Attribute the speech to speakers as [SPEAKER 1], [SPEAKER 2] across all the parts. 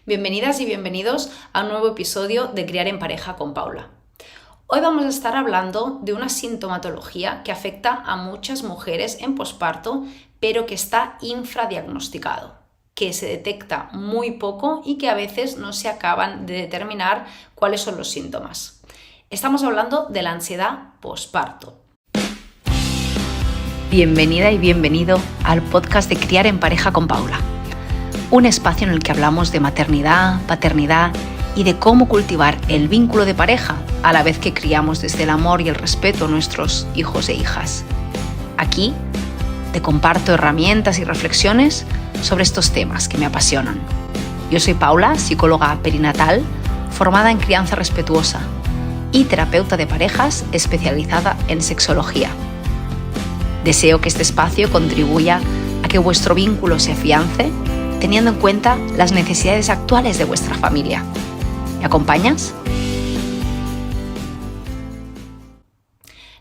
[SPEAKER 1] Bienvenidas y bienvenidos a un nuevo episodio de Criar en Pareja con Paula. Hoy vamos a estar hablando de una sintomatología que afecta a muchas mujeres en posparto, pero que está infradiagnosticado, que se detecta muy poco y que a veces no se acaban de determinar cuáles son los síntomas. Estamos hablando de la ansiedad posparto. Bienvenida y bienvenido al podcast de Criar en Pareja con Paula. Un espacio en el que hablamos de maternidad, paternidad y de cómo cultivar el vínculo de pareja a la vez que criamos desde el amor y el respeto a nuestros hijos e hijas. Aquí te comparto herramientas y reflexiones sobre estos temas que me apasionan. Yo soy Paula, psicóloga perinatal, formada en crianza respetuosa y terapeuta de parejas especializada en sexología. Deseo que este espacio contribuya a que vuestro vínculo se afiance teniendo en cuenta las necesidades actuales de vuestra familia. ¿Me acompañas?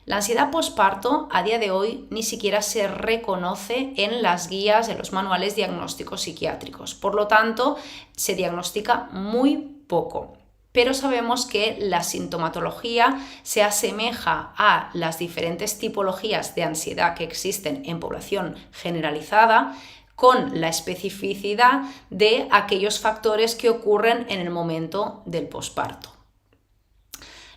[SPEAKER 1] La ansiedad posparto a día de hoy ni siquiera se reconoce en las guías, en los manuales diagnósticos psiquiátricos. Por lo tanto, se diagnostica muy poco. Pero sabemos que la sintomatología se asemeja a las diferentes tipologías de ansiedad que existen en población generalizada, con la especificidad de aquellos factores que ocurren en el momento del posparto.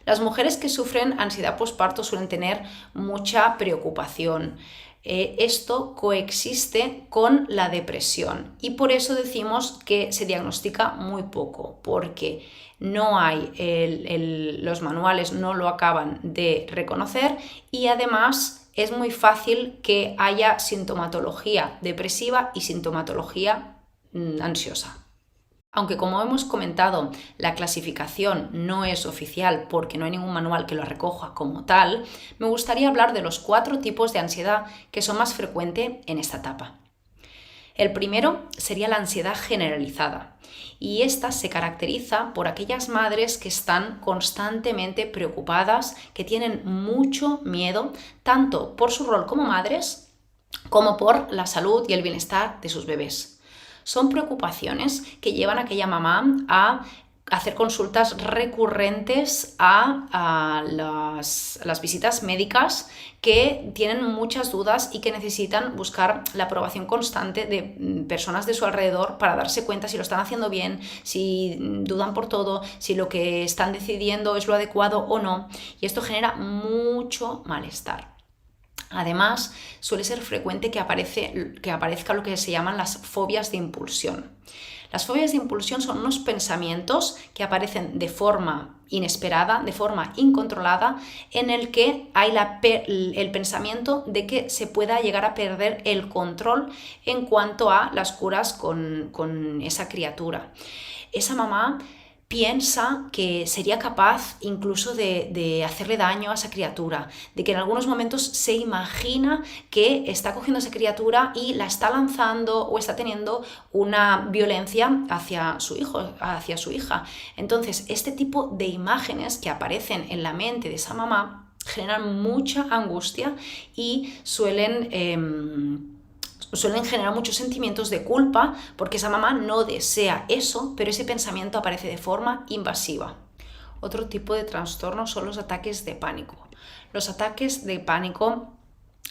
[SPEAKER 1] Las mujeres que sufren ansiedad posparto suelen tener mucha preocupación. Esto coexiste con la depresión y por eso decimos que se diagnostica muy poco, porque no hay los manuales no lo acaban de reconocer y además es muy fácil que haya sintomatología depresiva y sintomatología ansiosa. Aunque, como hemos comentado, la clasificación no es oficial porque no hay ningún manual que lo recoja como tal, me gustaría hablar de los 4 tipos de ansiedad que son más frecuentes en esta etapa. El primero sería la ansiedad generalizada y esta se caracteriza por aquellas madres que están constantemente preocupadas, que tienen mucho miedo, tanto por su rol como madres como por la salud y el bienestar de sus bebés. Son preocupaciones que llevan a aquella mamá a hacer consultas recurrentes a las visitas médicas, que tienen muchas dudas y que necesitan buscar la aprobación constante de personas de su alrededor para darse cuenta si lo están haciendo bien, si dudan por todo, si lo que están decidiendo es lo adecuado o no. Y esto genera mucho malestar. Además, suele ser frecuente que aparezca lo que se llaman las fobias de impulsión. Las fobias de impulsión son unos pensamientos que aparecen de forma inesperada, de forma incontrolada, en el que hay el pensamiento de que se pueda llegar a perder el control en cuanto a las curas con esa criatura. Esa mamá piensa que sería capaz incluso de hacerle daño a esa criatura, de que en algunos momentos se imagina que está cogiendo a esa criatura y la está lanzando o está teniendo una violencia hacia su hijo, hacia su hija. Entonces, este tipo de imágenes que aparecen en la mente de esa mamá generan mucha angustia y suelen generar muchos sentimientos de culpa porque esa mamá no desea eso, pero ese pensamiento aparece de forma invasiva. Otro tipo de trastorno son los ataques de pánico. Los ataques de pánico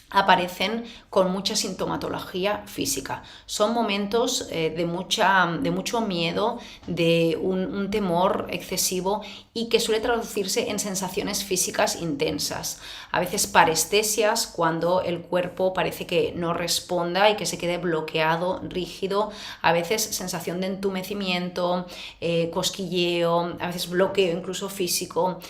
[SPEAKER 1] aparecen con mucha sintomatología física. Son momentos de mucho miedo, de un temor excesivo y que suele traducirse en sensaciones físicas intensas. A veces parestesias, cuando el cuerpo parece que no responda y que se quede bloqueado, rígido. A veces sensación de entumecimiento, cosquilleo, a veces bloqueo incluso físico.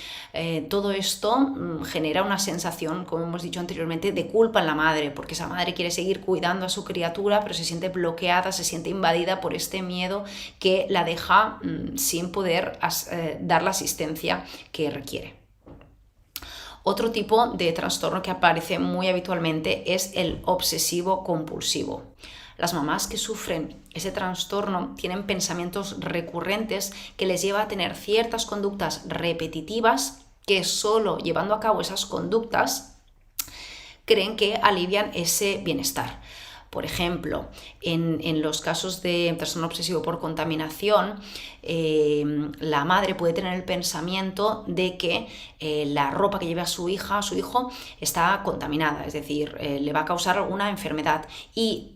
[SPEAKER 1] Todo esto genera una sensación, como hemos dicho anteriormente, de culpa en la madre, porque esa madre quiere seguir cuidando a su criatura, pero se siente bloqueada, se siente invadida por este miedo que la deja sin poder dar la asistencia que requiere. Otro tipo de trastorno que aparece muy habitualmente es el obsesivo compulsivo. Las mamás que sufren ese trastorno tienen pensamientos recurrentes que les lleva a tener ciertas conductas repetitivas que solo llevando a cabo esas conductas creen que alivian ese bienestar. Por ejemplo, en los casos de trastorno obsesivo por contaminación, la madre puede tener el pensamiento de que la ropa que lleve a su hija o su hijo está contaminada, es decir, le va a causar alguna enfermedad, y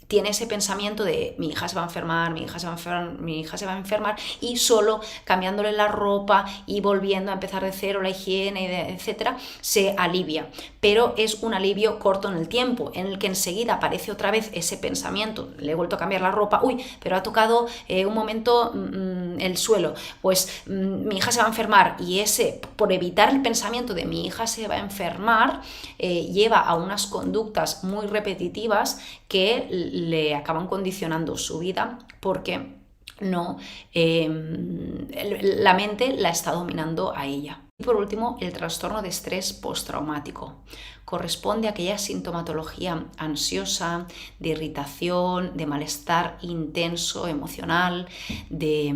[SPEAKER 1] tiene ese pensamiento de mi hija se va a enfermar, mi hija se va a enfermar, mi hija se va a enfermar, y solo cambiándole la ropa y volviendo a empezar de cero la higiene, etcétera, se alivia. Pero es un alivio corto en el tiempo, en el que enseguida aparece otra vez ese pensamiento, le he vuelto a cambiar la ropa, uy, pero ha tocado un momento el suelo, pues mi hija se va a enfermar, y ese, por evitar el pensamiento de mi hija se va a enfermar, lleva a unas conductas muy repetitivas que le acaban condicionando su vida, porque no, la mente la está dominando a ella. Y por último, el trastorno de estrés postraumático. Corresponde a aquella sintomatología ansiosa, de irritación, de malestar intenso, emocional, de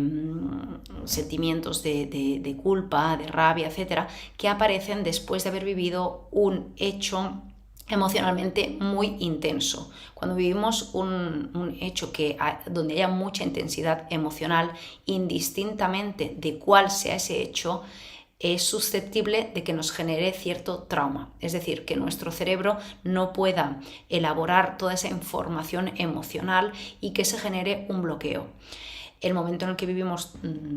[SPEAKER 1] sentimientos de culpa, de rabia, etcétera, que aparecen después de haber vivido un hecho emocionalmente muy intenso. Cuando vivimos un hecho donde haya mucha intensidad emocional, indistintamente de cuál sea ese hecho, es susceptible de que nos genere cierto trauma. Es decir, que nuestro cerebro no pueda elaborar toda esa información emocional y que se genere un bloqueo. El momento en el que vivimos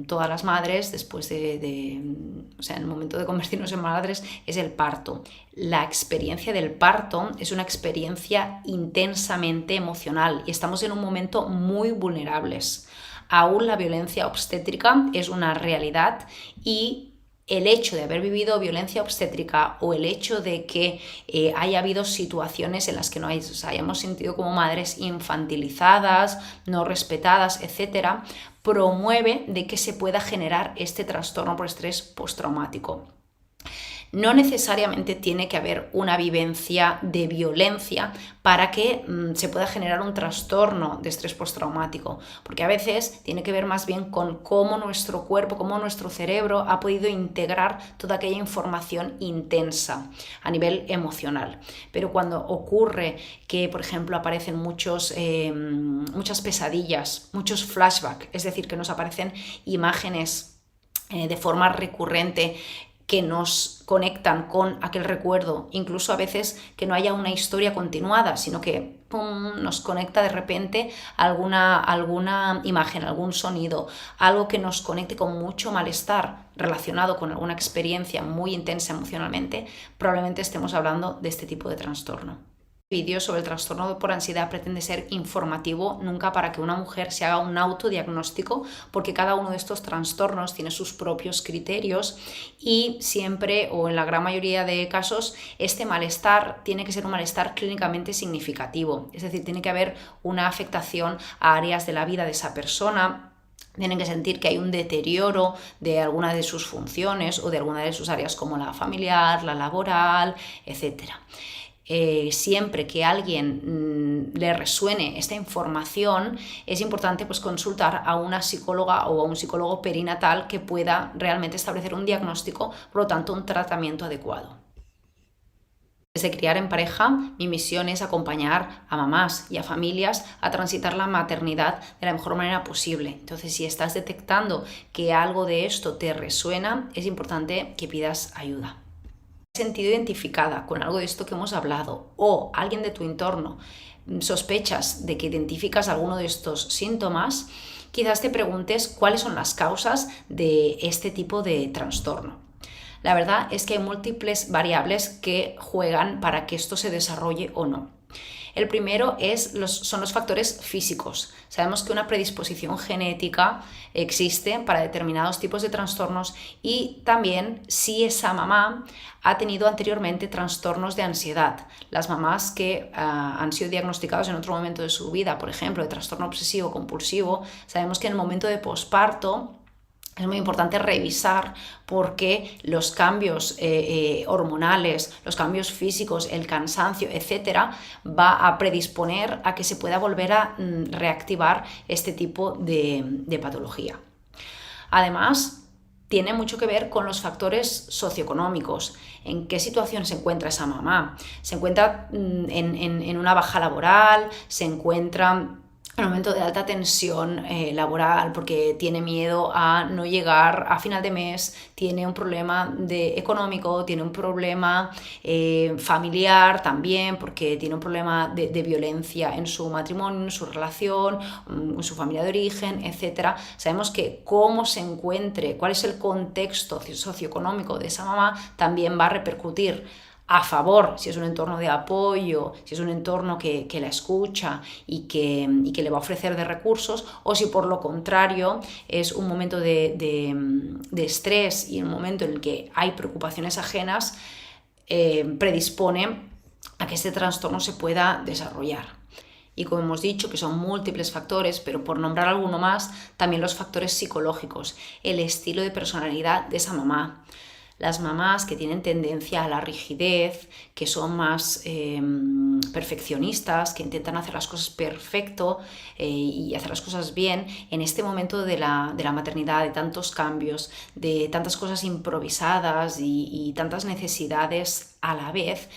[SPEAKER 1] todas las madres, después o sea, el momento de convertirnos en madres, es el parto. La experiencia del parto es una experiencia intensamente emocional y estamos en un momento muy vulnerables. Aún la violencia obstétrica es una realidad, y el hecho de haber vivido violencia obstétrica o el hecho de que haya habido situaciones en las que nos hayamos sentido como madres infantilizadas, no respetadas, etcétera, promueve de que se pueda generar este trastorno por estrés postraumático. No necesariamente tiene que haber una vivencia de violencia para que se pueda generar un trastorno de estrés postraumático, porque a veces tiene que ver más bien con cómo nuestro cuerpo, cómo nuestro cerebro ha podido integrar toda aquella información intensa a nivel emocional. Pero cuando ocurre que, por ejemplo, aparecen muchas pesadillas, muchos flashbacks, es decir, que nos aparecen imágenes de forma recurrente que nos conectan con aquel recuerdo, incluso a veces que no haya una historia continuada, sino que nos conecta de repente alguna imagen, algún sonido, algo que nos conecte con mucho malestar relacionado con alguna experiencia muy intensa emocionalmente, probablemente estemos hablando de este tipo de trastorno. El vídeo sobre el trastorno por ansiedad pretende ser informativo, nunca para que una mujer se haga un autodiagnóstico, porque cada uno de estos trastornos tiene sus propios criterios y siempre, o en la gran mayoría de casos, este malestar tiene que ser un malestar clínicamente significativo, es decir, tiene que haber una afectación a áreas de la vida de esa persona. Tienen que sentir que hay un deterioro de alguna de sus funciones o de alguna de sus áreas, como la familiar, la laboral, etcétera. Siempre que a alguien le resuene esta información, es importante pues, consultar a una psicóloga o a un psicólogo perinatal que pueda realmente establecer un diagnóstico, por lo tanto un tratamiento adecuado. Desde Criar en Pareja, mi misión es acompañar a mamás y a familias a transitar la maternidad de la mejor manera posible. Entonces, si estás detectando que algo de esto te resuena, es importante que pidas ayuda. Si te has sentido identificada con algo de esto que hemos hablado, o alguien de tu entorno sospechas de que identificas alguno de estos síntomas, quizás te preguntes cuáles son las causas de este tipo de trastorno. La verdad es que hay múltiples variables que juegan para que esto se desarrolle o no. El primero son los factores físicos. Sabemos que una predisposición genética existe para determinados tipos de trastornos, y también si esa mamá ha tenido anteriormente trastornos de ansiedad. Las mamás que han sido diagnosticadas en otro momento de su vida, por ejemplo, de trastorno obsesivo compulsivo, sabemos que en el momento de posparto es muy importante revisar, porque los cambios hormonales, los cambios físicos, el cansancio, etcétera, va a predisponer a que se pueda volver a reactivar este tipo de patología. Además, tiene mucho que ver con los factores socioeconómicos. ¿En qué situación se encuentra esa mamá? ¿Se encuentra en una baja laboral? ¿Se encuentra en un momento de alta tensión laboral porque tiene miedo a no llegar a final de mes, tiene un problema económico, tiene un problema familiar también porque tiene un problema de violencia en su matrimonio, en su relación, en su familia de origen, etc.? Sabemos que cómo se encuentre, cuál es el contexto socioeconómico de esa mamá, también va a repercutir a favor, si es un entorno de apoyo, si es un entorno que la escucha y que le va a ofrecer de recursos, o si por lo contrario es un momento de estrés y un momento en el que hay preocupaciones ajenas, predispone a que este trastorno se pueda desarrollar. Y como hemos dicho, que son múltiples factores, pero por nombrar alguno más, también los factores psicológicos, el estilo de personalidad de esa mamá. Las mamás que tienen tendencia a la rigidez, que son más perfeccionistas, que intentan hacer las cosas perfecto y hacer las cosas bien, en este momento de la maternidad, de tantos cambios, de tantas cosas improvisadas y tantas necesidades a la vez,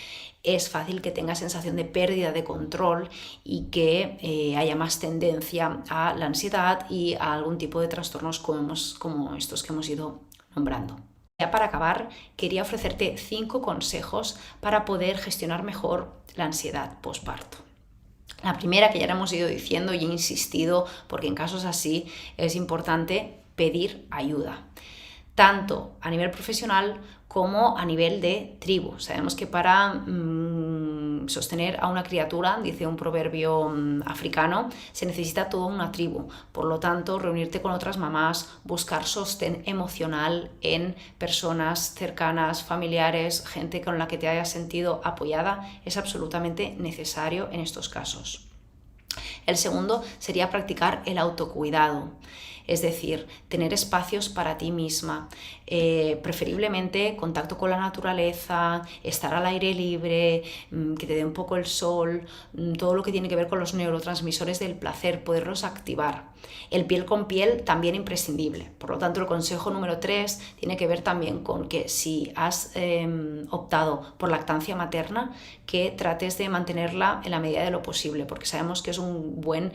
[SPEAKER 1] es fácil que tenga sensación de pérdida de control y que haya más tendencia a la ansiedad y a algún tipo de trastornos como estos que hemos ido nombrando. Ya para acabar, quería ofrecerte 5 consejos para poder gestionar mejor la ansiedad posparto. La primera, que ya la hemos ido diciendo y he insistido, porque en casos así es importante pedir ayuda, tanto a nivel profesional como a nivel de tribu. Sabemos que para sostener a una criatura, dice un proverbio africano, se necesita toda una tribu. Por lo tanto, reunirte con otras mamás, buscar sostén emocional en personas cercanas, familiares, gente con la que te hayas sentido apoyada, es absolutamente necesario en estos casos. El segundo sería practicar el autocuidado. Es decir, tener espacios para ti misma, preferiblemente contacto con la naturaleza, estar al aire libre, que te dé un poco el sol, todo lo que tiene que ver con los neurotransmisores del placer, poderlos activar. El piel con piel también imprescindible. Por lo tanto, el consejo número 3 tiene que ver también con que si has optado por lactancia materna, que trates de mantenerla en la medida de lo posible, porque sabemos que es un buen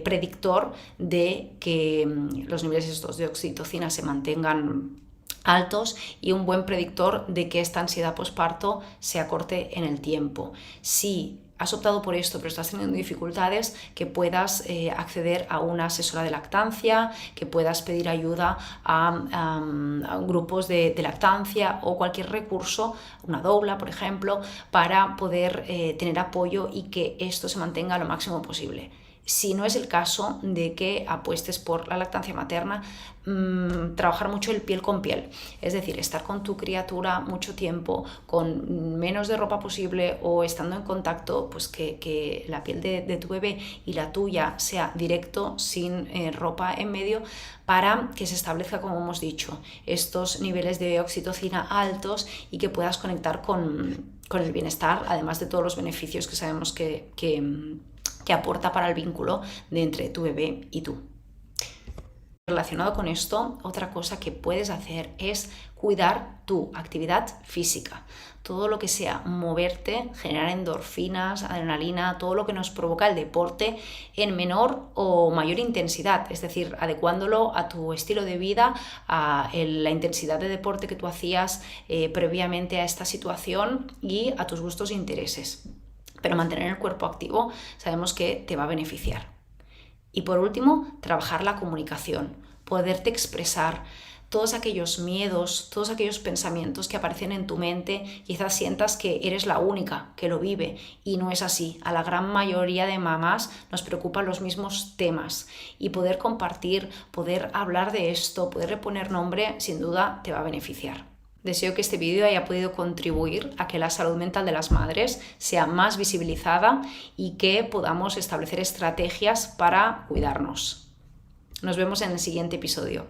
[SPEAKER 1] predictor de que los niveles estos de oxitocina se mantengan altos y un buen predictor de que esta ansiedad posparto se acorte en el tiempo. Si has optado por esto pero estás teniendo dificultades, que puedas acceder a una asesora de lactancia, que puedas pedir ayuda a grupos de lactancia o cualquier recurso, una doula por ejemplo, para poder tener apoyo y que esto se mantenga lo máximo posible. Si no es el caso de que apuestes por la lactancia materna, trabajar mucho el piel con piel, es decir, estar con tu criatura mucho tiempo, con menos de ropa posible o estando en contacto, pues que la piel de tu bebé y la tuya sea directo, sin ropa en medio, para que se establezca, como hemos dicho, estos niveles de oxitocina altos y que puedas conectar con el bienestar, además de todos los beneficios que sabemos que aporta para el vínculo de entre tu bebé y tú. Relacionado con esto, otra cosa que puedes hacer es cuidar tu actividad física. Todo lo que sea moverte, generar endorfinas, adrenalina, todo lo que nos provoca el deporte en menor o mayor intensidad, es decir, adecuándolo a tu estilo de vida, a la intensidad de deporte que tú hacías previamente a esta situación y a tus gustos e intereses. Pero mantener el cuerpo activo sabemos que te va a beneficiar. Y por último, trabajar la comunicación, poderte expresar todos aquellos miedos, todos aquellos pensamientos que aparecen en tu mente. Quizás sientas que eres la única que lo vive y no es así. A la gran mayoría de mamás nos preocupan los mismos temas y poder compartir, poder hablar de esto, poderle poner nombre, sin duda te va a beneficiar. Deseo que este vídeo haya podido contribuir a que la salud mental de las madres sea más visibilizada y que podamos establecer estrategias para cuidarnos. Nos vemos en el siguiente episodio.